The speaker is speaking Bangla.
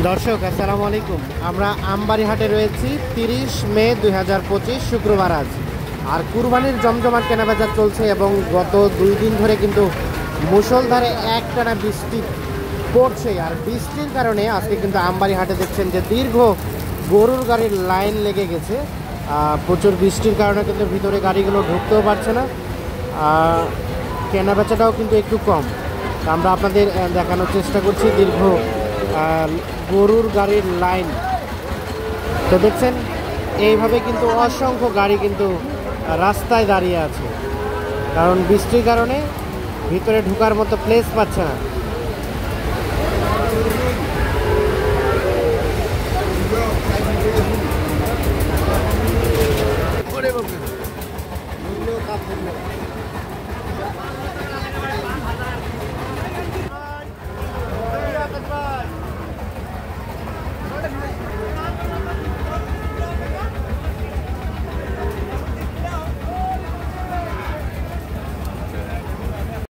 দর্শক আসসালামু আলাইকুম। আমরা আমবাড়ি হাটে রয়েছি 30 মে 2025 শুক্রবার আজ। আর কুরবানির জমজমাট কেনাবেচা চলছে এবং গত 2 দিন ধরে কিন্তু মুষলধারে একটানা বৃষ্টি পড়ছে। আর বৃষ্টির কারণে আজকে কিন্তু আমবাড়ি হাটে দেখছেন যে দীর্ঘ গরুর গাড়ির লাইন লেগে গেছে। প্রচুর বৃষ্টির কারণে কিন্তু ভিতরে গাড়িগুলো ঢুকতেও পারছে না, কেনাবেচাটাও কিন্তু একটু কম। আমরা আপনাদের দেখানোর চেষ্টা করছি দীর্ঘ গরুর গাড়ির লাইন। তো দেখছেন এইভাবে কিন্তু অসংখ্য গাড়ি কিন্তু রাস্তায় দাঁড়িয়ে আছে, কারণ বৃষ্টির কারণে ভিতরে ঢোকার মতো প্লেস পাচ্ছে না।